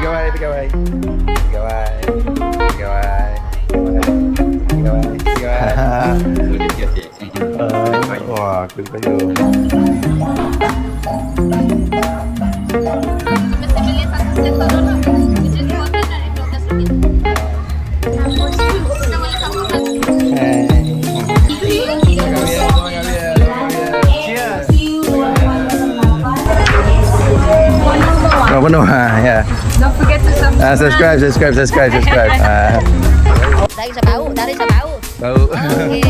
tiga way. Wah, kulit kayu. Penuh ya. Don't forget to Subscribe. Dari Sabau. Bau. Oke.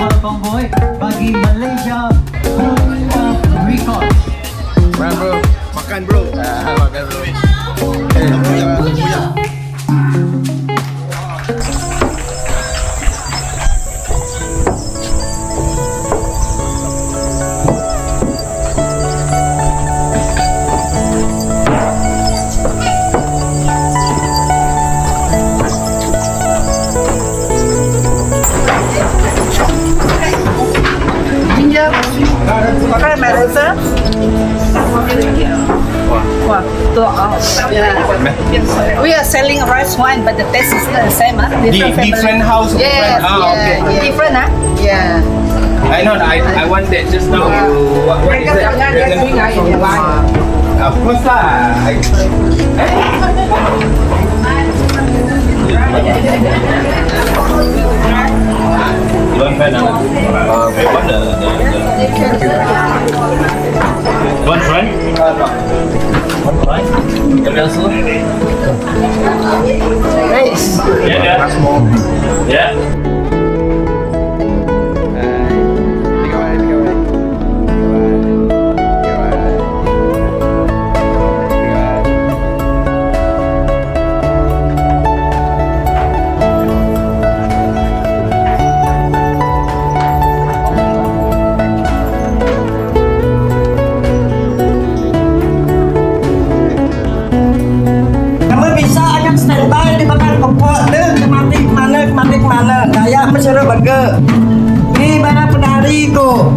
Selamat kawin. Bagi Malaysia Record. Makan bro. Makan bro. Makan Melissa. We are selling rice wine, but the taste is the same, huh? Different house. Yes, Okay. different, huh? Yeah. I know. I want that just now. What is that? Of course lah. You want friend? What the? One friend? One friend? Nice. Yeah. Yeah. Kamu bisa ajak standby di makan kepok deh, kematik mana, kayak mesyuruh burger. Di mana penari ko?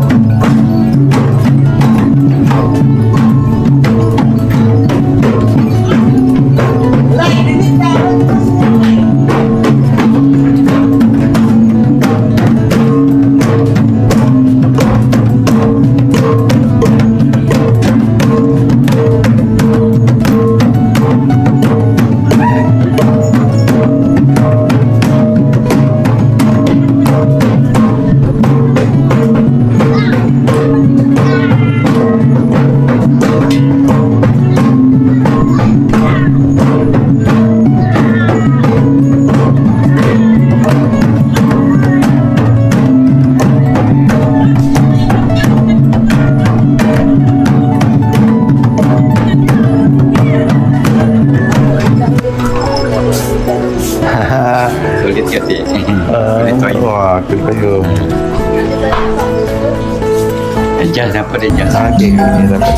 Sulit ya sih. Wah, kulit kayu. Jas dapat jas. Oke, ini dapat.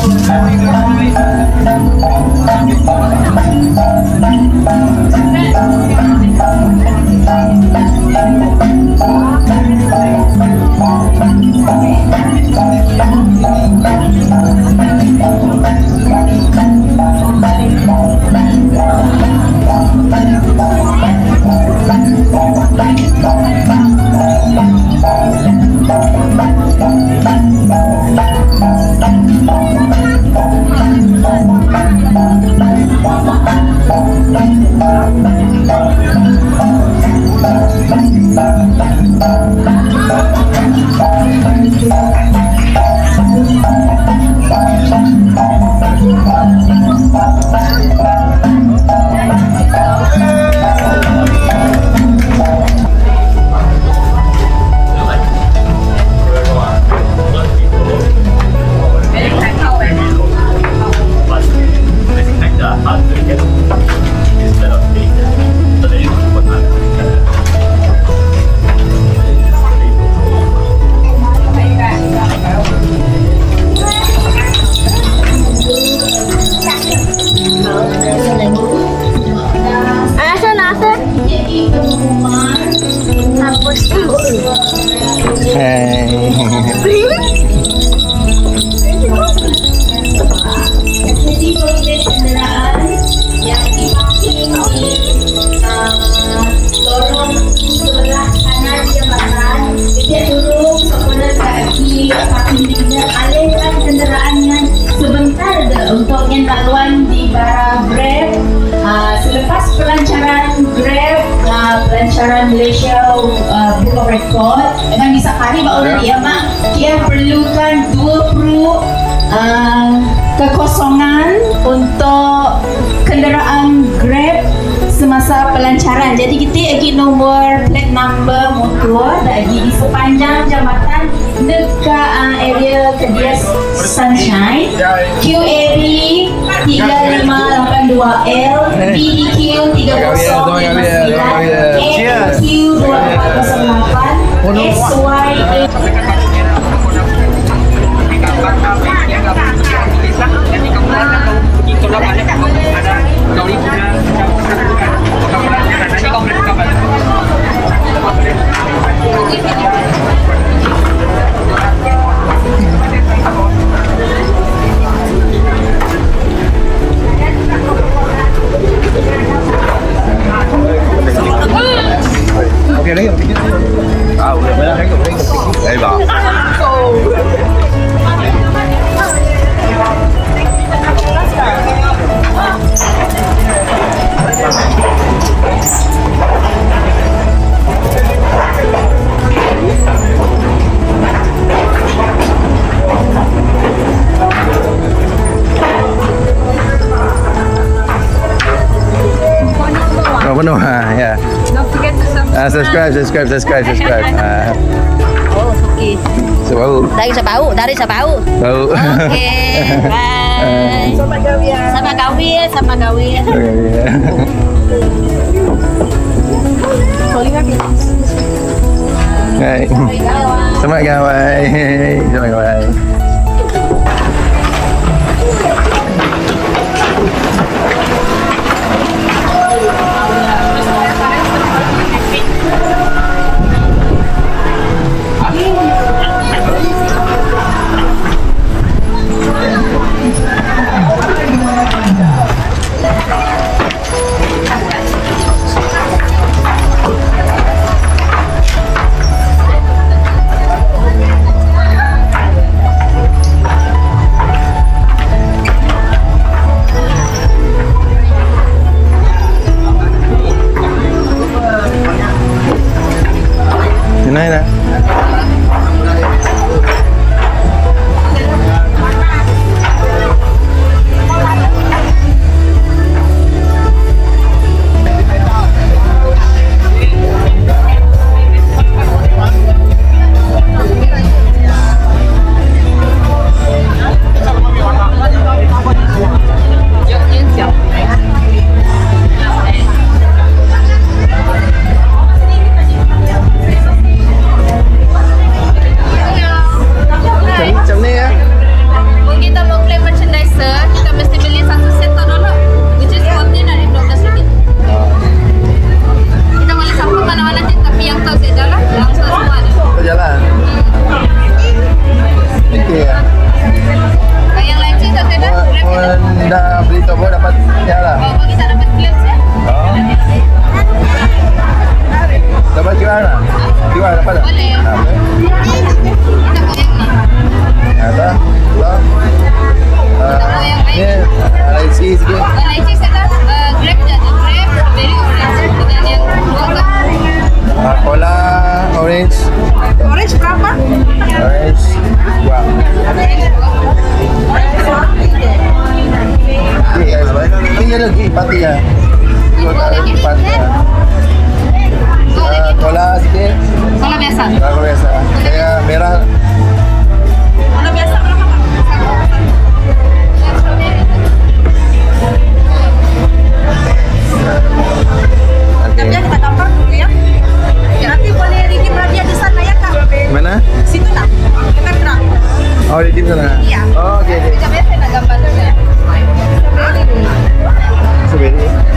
ingin laluan di bara Grab. Selepas pelancaran Grab, pelancaran Malaysia Book of Record, memang bisa kali baru dia mak dia perlukan 20 kekosongan untuk kenderaan Grab semasa pelancaran. Jadi kita lagi nombor plate number motor lagi di sepanjang jambatan dekat area Kedia Sunshine, QAB 3582L, BDQ 3059, AQ 2408, SY Đây bảo. Oh, penuh. Ya. Don't forget to Subscribe. Oh, okay. Sebau. Dari Sabau. Bau. Oke, bye. Sama Gawin. Hai. Selamat gawai. Này nè. Dah beli tobo dapat ya lah. Oh, kita dapat clips ya? Dapat gimana? Gimana dapat? Boleh. Nah, boleh. Kita mau yang ni. Ada. Ini LIC sikit. LIC saya Grab je. Grab very orange. Dengan yang dua kan? Cola orange. Orange berapa? Orange. Dua. Ini ada lagi pati ya. Empat. Cola sikit. Cola biasa. Cola biasa. Saya merah. Cola biasa berapa? Okey. Kita gambar dulu ya. Nanti boleh redeem dia di sana ya kak. Mana? Situ lah. Dekat truk. Oh, di tim sana. Iya. Oh, okey. Sekejap ya saya nak gambar dulu ya. Strawberry.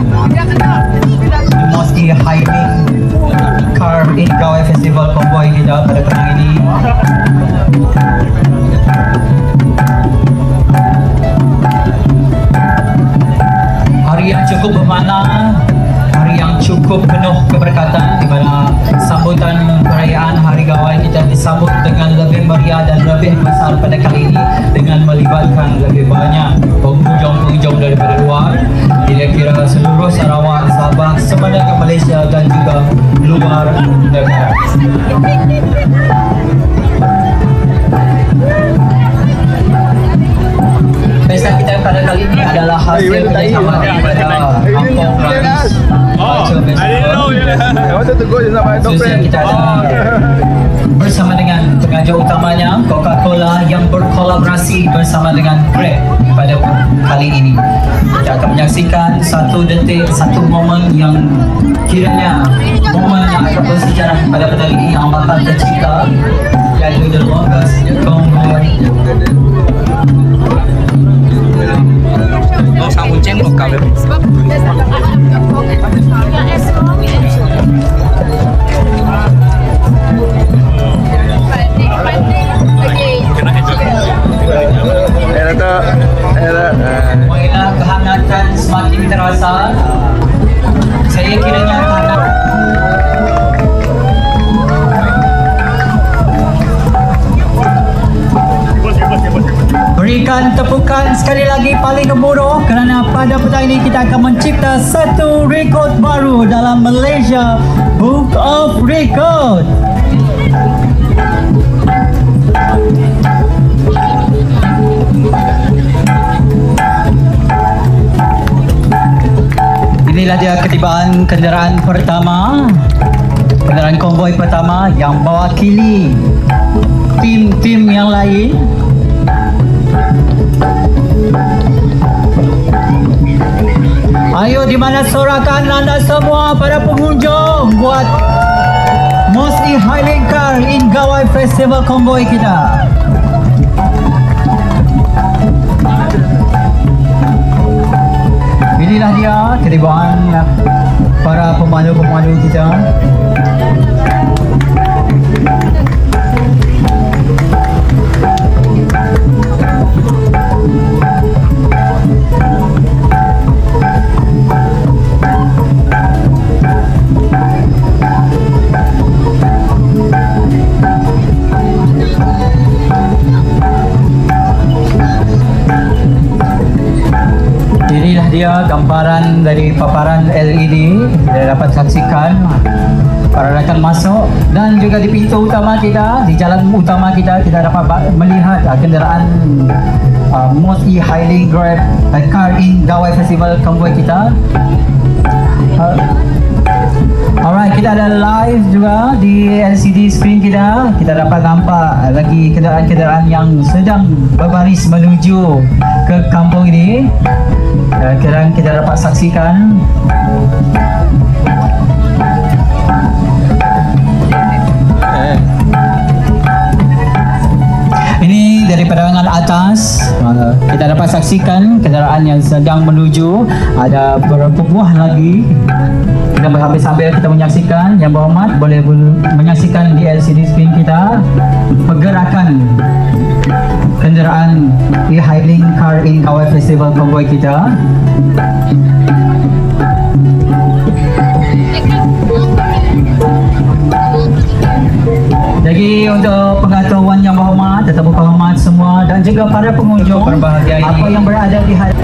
the most hiking car in Gawai Festival Convoy kita pada kali ini. Hari yang cukup bermakna, hari yang cukup penuh keberkatan di mana sambutan perayaan Hari Gawai kita disambut dengan lebih meriah dan lebih besar pada kali ini dengan melibatkan lebih banyak pengunjung-pengunjung daripada luar, kira-kira seluruh Sarawak, Sabah, semenanjung Malaysia dan juga luar negara. Pesta kita pada kali ini adalah hasil kerjasama daripada Kampung Ramis Culture Festival. I wanted to go just now, but I don't Khususnya kita ada bersama dengan pengajar utamanya Coca-Cola yang berkolaborasi bersama dengan Grab pada kali ini. Kita akan menyaksikan satu detik, satu momen yang kiranya momen yang akan bersejarah pada kali ini yang bakal tercipta, iaitu the longest convoy. Lo sang kuncing lo kau. Mulailah kehangatan semakin terasa. Saya kiranya kehangatan. Berikan tepukan sekali lagi paling gemuruh kerana pada petang ini kita akan mencipta satu rekod baru dalam Malaysia Book of Record. Inilah dia ketibaan kenderaan pertama, kenderaan konvoi pertama yang mewakili tim-tim yang lain. Ayo, di mana sorakan anda semua para pengunjung buat Mostly Highland Car in Gawai Festival Convoy kita. Inilah dia ketibaan para pemandu-pemandu kita. Inilah dia gambaran dari paparan LED yang dapat saksikan para rakan masuk, dan juga di pintu utama kita, di jalan utama kita dapat melihat kenderaan Mostly Highland Grab Car in Gawai Festival Convoy kita. Alright, kita ada live juga di LCD screen kita. Kita dapat nampak lagi kenderaan-kenderaan yang sedang berbaris menuju ke kampung ini. Sekarang kita dapat saksikan ini dari pandangan atas. Kita dapat saksikan kenderaan yang sedang menuju. Ada beberapa buah lagi. Kita sambil kita menyaksikan, yang berhormat boleh menyaksikan di LCD screen kita pergerakan kenderaan e-hailing car in Gawai Festival Convoy kita. Jadi untuk pengetahuan yang berhormat, tetamu penghormat semua dan juga para pengunjung berbahagia ini, apa yang berada di hadapan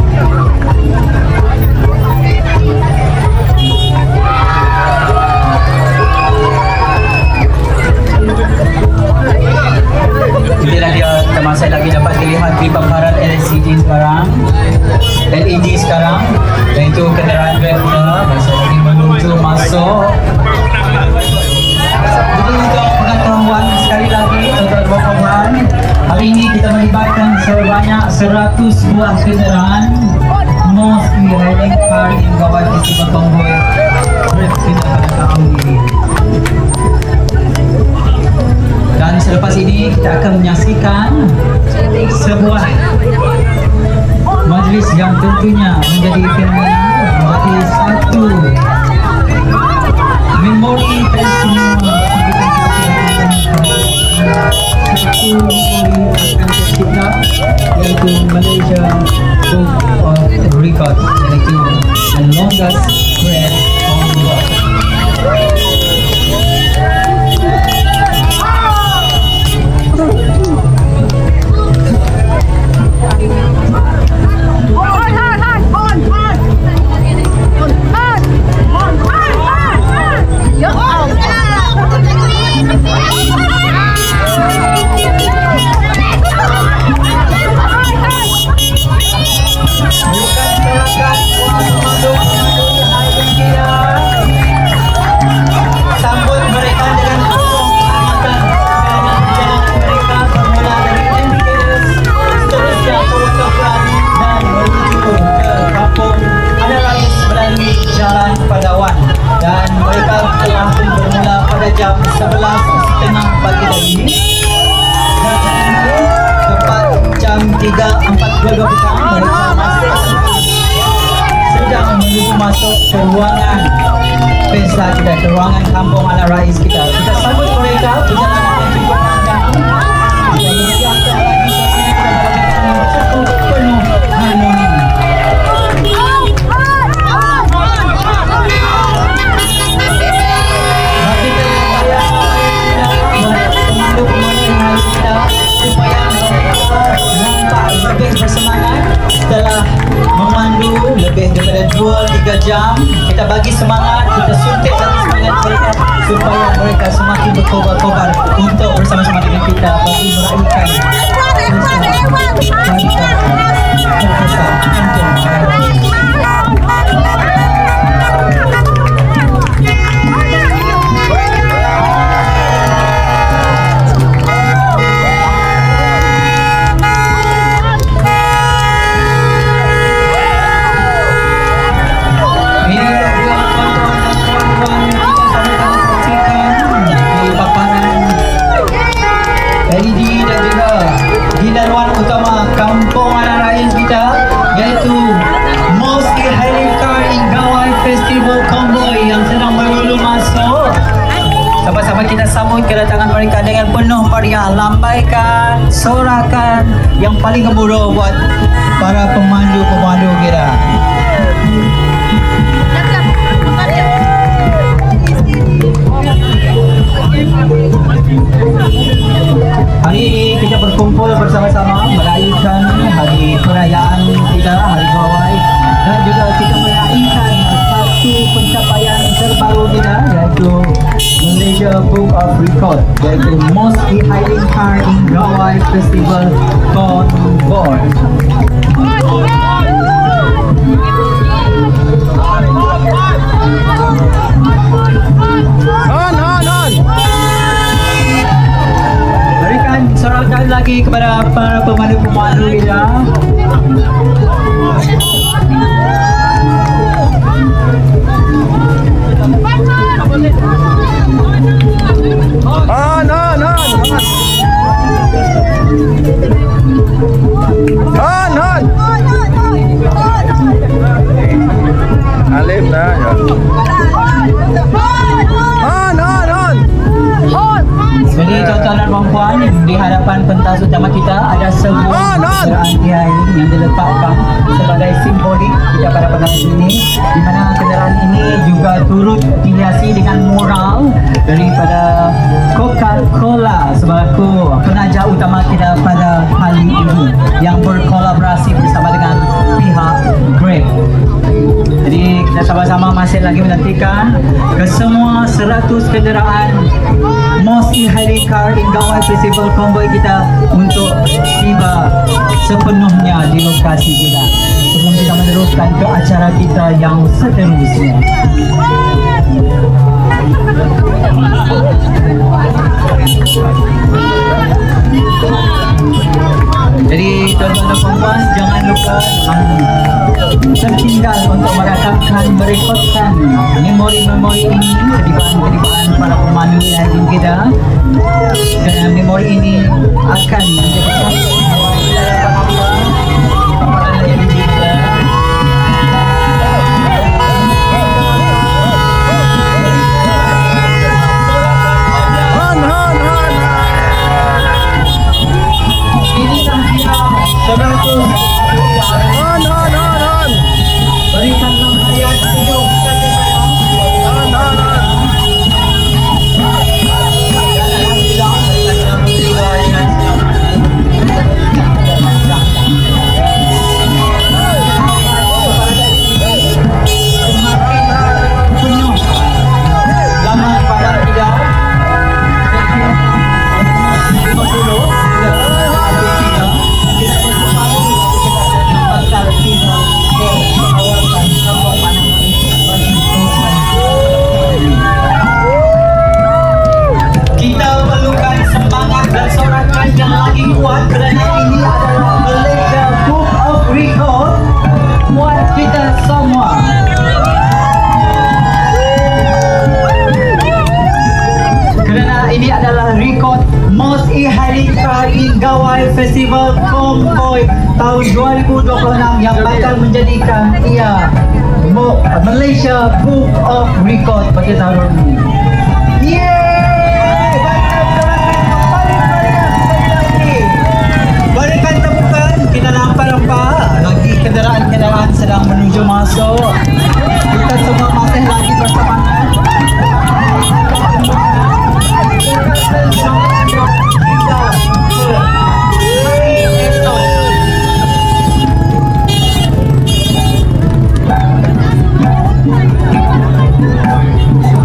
inilah dia, teman saya lagi dapat dilihat di paparan LED sekarang, iaitu kenderaan Grab kita lagi menuju masuk. Jadi untuk pengetahuan sekali lagi untuk berhubungan, hari ini kita melibatkan sebanyak 100 buah kenderaan Mostly Highland Car in Gawai Festival Convoy Grab kita pada tahun ini. Dan selepas ini kita akan menyaksikan sebuah majlis yang tentunya menjadi fenomena, menjadi satu memori festival kita, yaitu Malaysia Book of Record, yaitu the longest spread on the world. Sambut mereka dengan penuh kehormatan dan perjalanan mereka bermula dari MBS seterusnya ke Waterfront dan menuju ke kampung Anarais melalui Jalan Padawan, dan mereka telah pun bermula pada jam 11.30 pagi tadi dan tepat jam 3.42 petang mereka masih sedang menuju masuk ke ruangan pesta kita, ke ruangan kampung Anarais kita. Kita sambut mereka perjalanan yang cukup panjang. Kita menyiapkan lagi suasana kita cukup penuh harmoni. Bagi pemandu-pemandu yang hari kita supaya mereka nampak lebih bersemangat setelah memandu lebih daripada 2-3 jam. Kita bagi semangat, kita suntik lagi semangat mereka supaya mereka semakin berkobar-kobar untuk bersama-sama dengan kita bagi meraihkan LED dan juga di laluan utama kampung Anarais kita, iaitu Most Hailing Car in Gawai Festival Convoy yang sedang berlalu masuk. Sama-sama kita sambut kedatangan mereka dengan penuh meriah. Lambaikan, sorakan yang paling gemuruh buat para pemandu-pemandu kita. Hari ini kita berkumpul bersama-sama meraihkan hari perayaan kita, Hari Gawai, dan juga kita meraihkan satu pencapaian terbaru kita, iaitu Malaysia Book of Record, iaitu Most Hailing Car in Gawai Festival Convoy. Berikan sorakan lagi kepada para pemandu-pemandu kita. Alif dah ya. Jadi tuan-tuan dan puan-puan, di hadapan pentas utama kita ada sebuah kenderaan TI yang diletakkan sebagai simbolik kita pada pentas ini, di mana kenderaan ini juga turut dihiasi dengan mural daripada Coca-Cola sebagai penaja utama kita pada kali ini yang berkolaborasi bersama dengan pihak Grab. Jadi kita sama-sama masih lagi menantikan ke semua 100 kenderaan Most Hailing Car in Gawai Festival Convoy kita untuk tiba sepenuhnya di lokasi kita sebelum kita meneruskan ke acara kita yang seterusnya. Jadi tuan-tuan dan puan-puan, jangan lupa tertinggal untuk merekatkan, merekodkan memori-memori ini, kedibaan-kedibaan para pemandu yang kita. Dan memori ini akan menjadi paparan yang Festival Convoy tahun 2026 yang bakal menjadikan ia Malaysia Book of Record pada tahun ini. Yeay! Berikan tepukan, kita nampak-nampak lagi kenderaan-kenderaan sedang menuju masuk. Kita semua masih lagi bersemangat.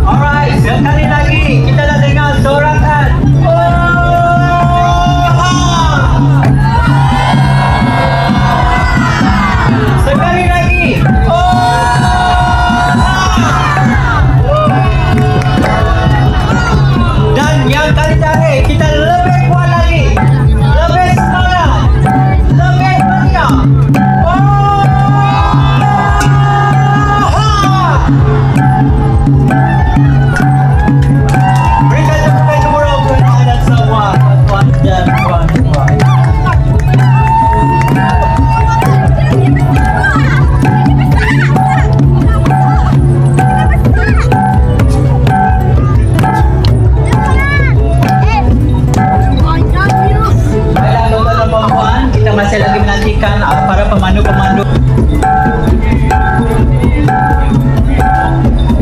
Alright, sekali lagi kita dah dengar sorakan. Sekali lagi. Dan yang kali terakhir kita lebih kuat lagi. Lebih semangat. Lebih meriah. Berikan tepukan gemuruh untuk anda semua, tuan-tuan dan puan-puan. Baiklah tuan-tuan dan puan-puan, kita masih lagi menantikan para pemandu-pemandu.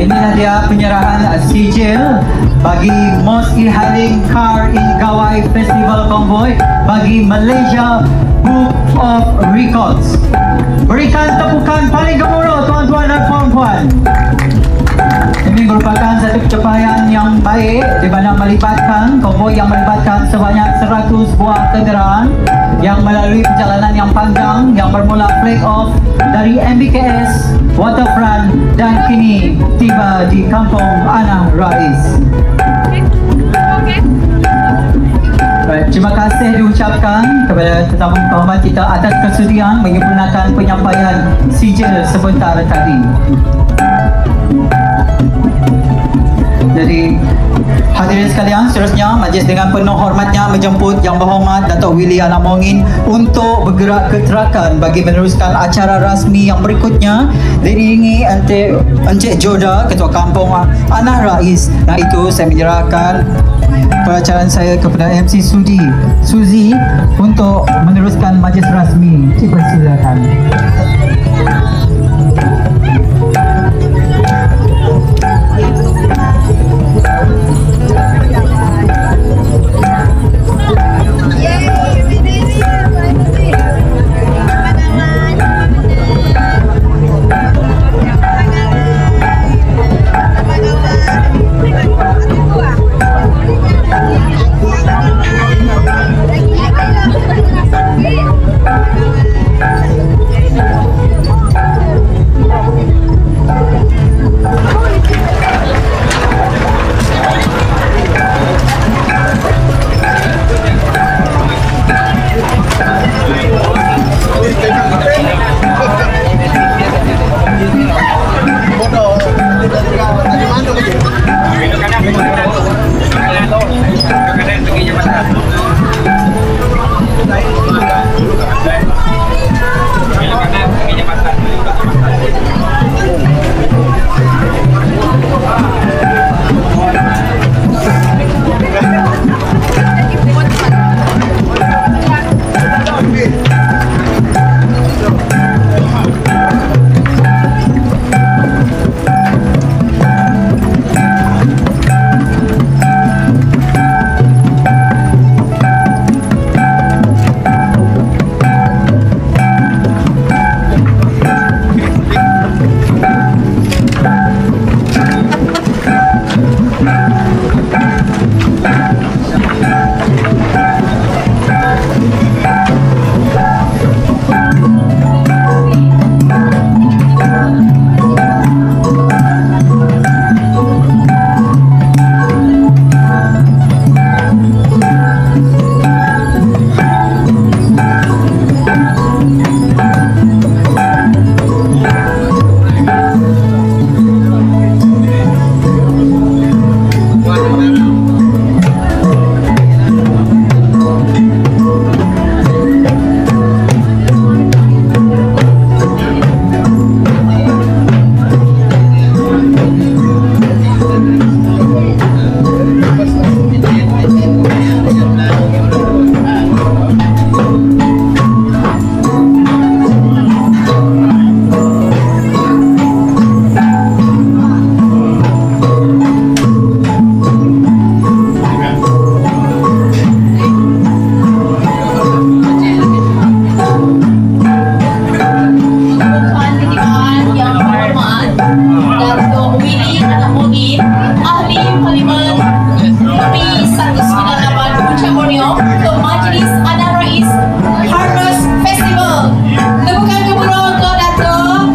Inilah dia penyerahan sijil bagi Most E-Hailing Car in Gawai Festival Convoy bagi Malaysia Book of Records. Berikan tepukan paling gemuruh tuan-tuan dan puan-puan. Ini merupakan satu pencapaian yang baik di mana melibatkan konvoi yang melibatkan sebanyak 100 buah kenderaan yang melalui perjalanan yang panjang yang bermula flag off dari MBKS Waterfront dan kini tiba di Kampung Anah Rais. Baik, terima kasih diucapkan kepada tetamu kehormat kita atas kesudian menyempurnakan penyampaian sijil sebentar tadi. Jadi hadirin sekalian, seterusnya majlis dengan penuh hormatnya menjemput Yang Berhormat Datuk Willy Alamongin untuk bergerak ke Terakan bagi meneruskan acara rasmi yang berikutnya diiringi Encik Joda, Ketua Kampung Anah Rais. Nah itu saya menyerahkan peracaran saya kepada MC Suzy untuk meneruskan majlis rasmi. Silakan. Lagi Abogado Willie Alamunin, Ahli Parlimen Kami Santos Pinalaman Punca Borneo ke Majlis Anak Rais Harvest Festival. Tepukan gemuruh untuk Dato'.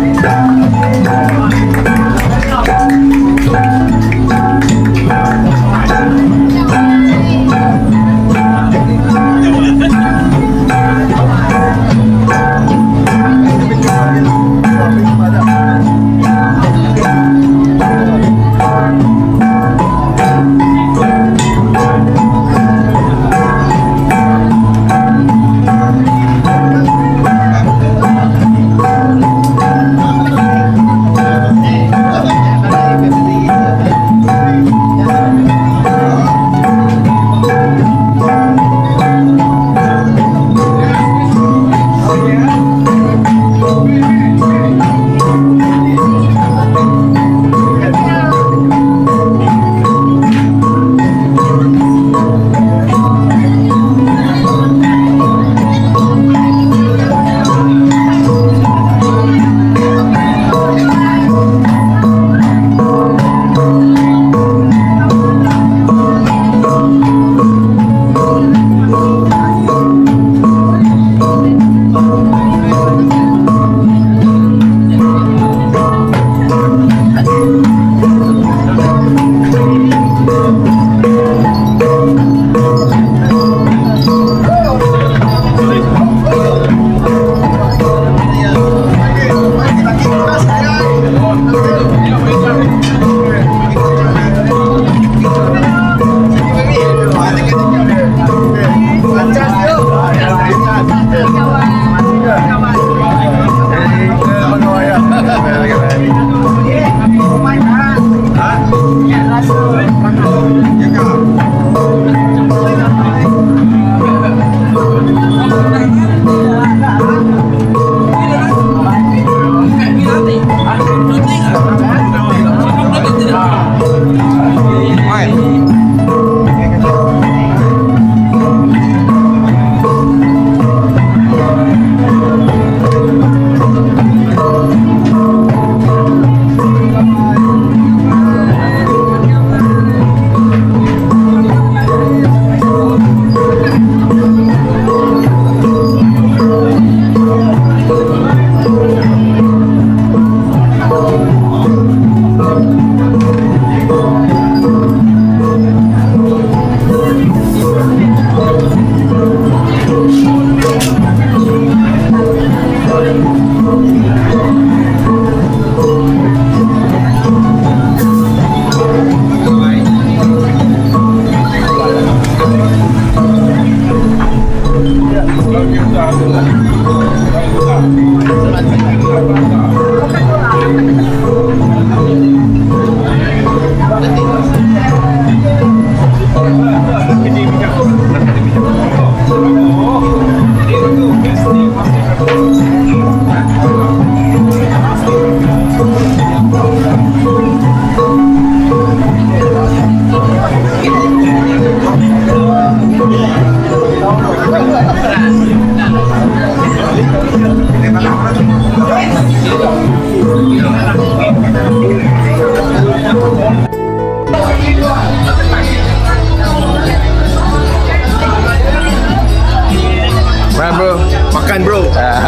Makan bro. Makan bro.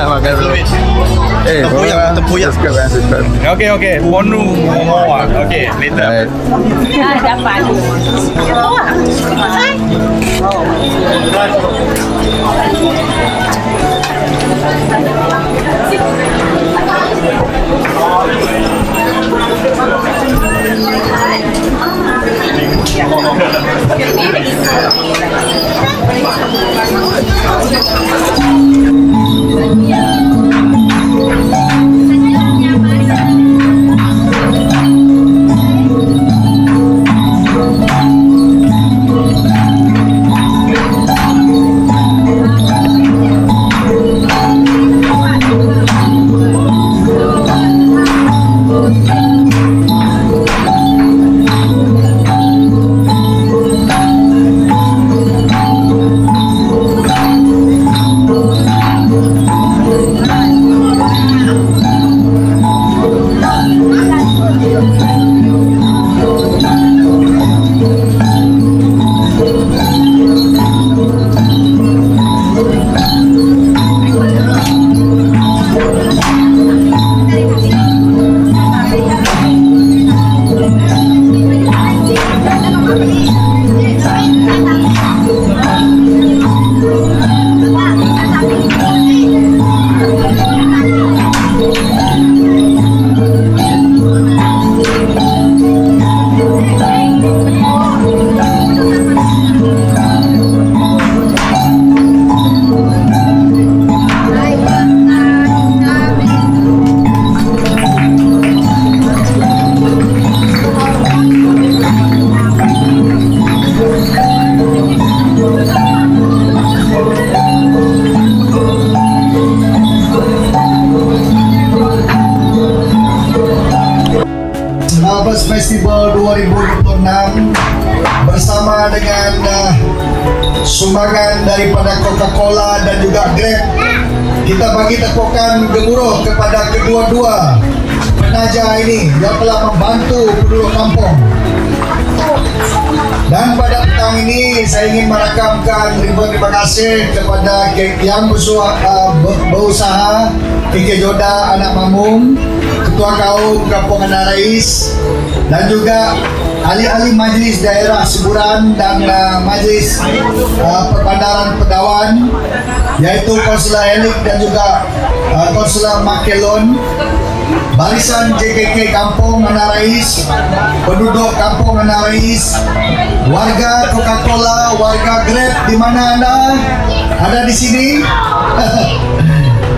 Makan bro. Tempoyak. Subscribe. Okay. Ponu Momoa. Okay, later. Dapat. Harvest Festival 2026 bersama dengan sumbangan daripada Coca-Cola dan juga Grab. Kita bagi tepukan gemuruh kepada kedua-dua penaja ini yang telah membantu penduduk kampung. Dan pada petang ini saya ingin merakamkan ribuan terima kasih kepada yang berusaha Kike Joda Anak Mamung, Ketua Kaum Kampung Anak Rais, dan juga ahli-ahli Majlis Daerah Siburan dan Majlis Perbandaran Pedawan, yaitu Konsulat Elik dan juga Konsulat Makelon, barisan JKK Kampung Anak Rais, penduduk Kampung Anak Rais, warga Coca-Cola, warga Grab di mana Anda ada di sini,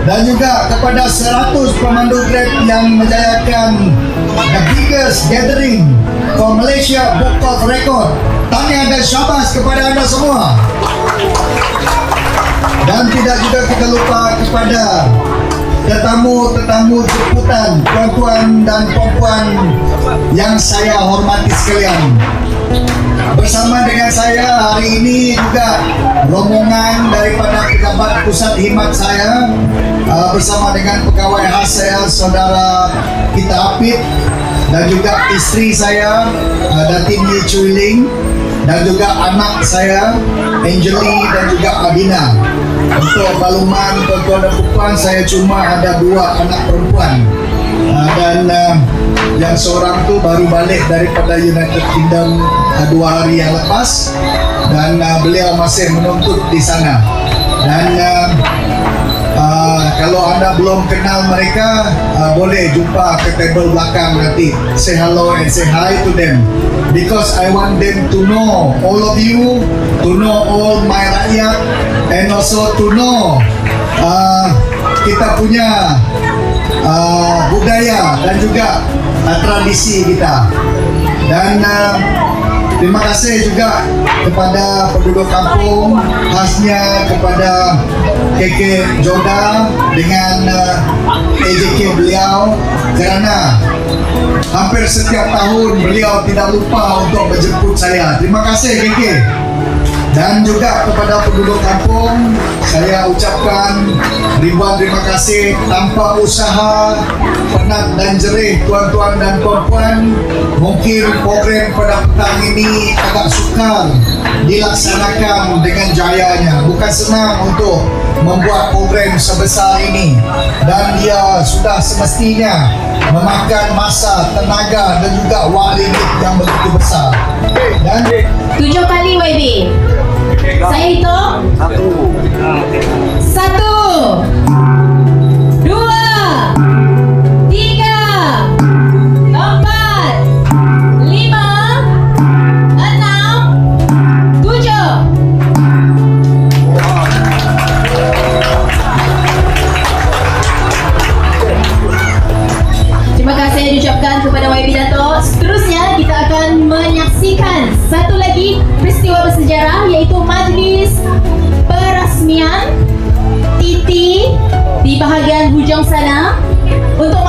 dan juga kepada 100 pemandu Grab yang menjayakan the biggest gathering for Malaysia Book of Record. Tahniah dan syabas kepada anda semua. Dan tidak juga kita lupa kepada tetamu-tetamu jemputan, tuan-tuan dan puan-puan yang saya hormati sekalian. Bersama dengan saya hari ini juga rombongan daripada pejabat pusat khidmat saya, bersama dengan pegawai khas saya, saudara kita Apit, dan juga isteri saya, Datin Ye Chuiling, dan juga anak saya, Angeli dan juga Adina. Untuk makluman tuan-tuan dan puan, saya cuma ada 2 anak perempuan, dan yang seorang tu baru balik daripada United Kingdom 2 hari yang lepas, dan beliau masih menuntut di sana. Dan kalau anda belum kenal mereka, boleh jumpa ke table belakang nanti. Say hello and say hi to them, because I want them to know all of you, to know all my rakyat, and also to know kita punya budaya dan juga tradisi kita. Dan terima kasih juga kepada penduduk kampung, khasnya kepada KK Joda dengan AJK beliau, kerana hampir setiap tahun beliau tidak lupa untuk menjemput saya. Terima kasih KK. Dan juga kepada penduduk kampung, saya ucapkan ribuan terima kasih. Tanpa usaha penat dan jerih tuan-tuan dan puan-puan, mungkin program pada petang ini agak sukar dilaksanakan dengan jayanya. Bukan senang untuk membuat program sebesar ini, dan dia sudah semestinya memakan masa, tenaga dan juga wang ringgit yang begitu besar. Dan 7 kali YB. Saya hitung 1, 2, 3, 4, 5, 6, 7. Terima kasih diucapkan kepada YB Dato'. Seterusnya kita akan menyaksikan satu lagi peristiwa bersejarah, iaitu majlis perasmian Titi di bahagian hujung sana. Untuk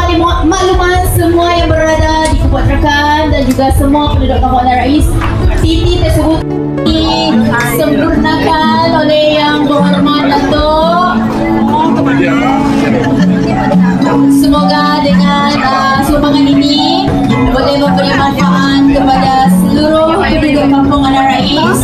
makluman semua yang berada di Kebun Rekan dan juga semua penduduk Kampung Anak Rais, Titi tersebut disempurnakan oleh Yang Berhormat Dato'. Semoga dengan sumbangan ini boleh memberi manfaat kepada seluruh penduduk Kampung Anak Rais.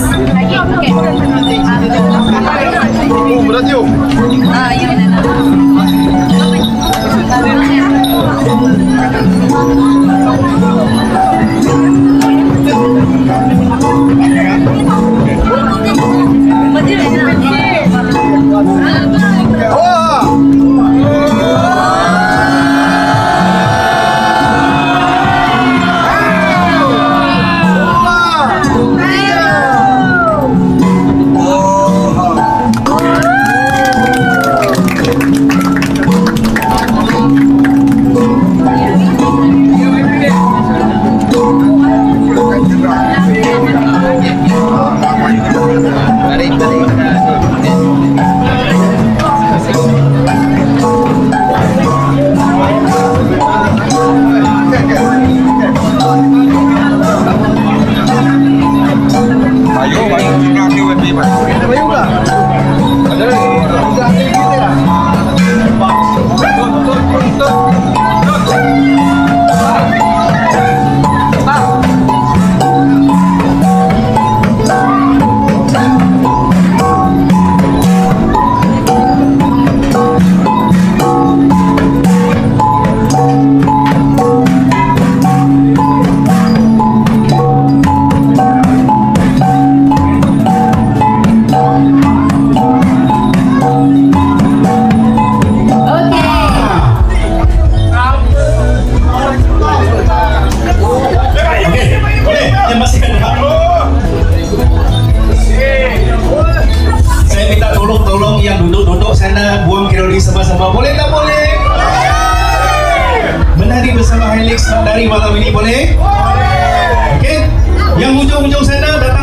Yang ujung-ujung sana datang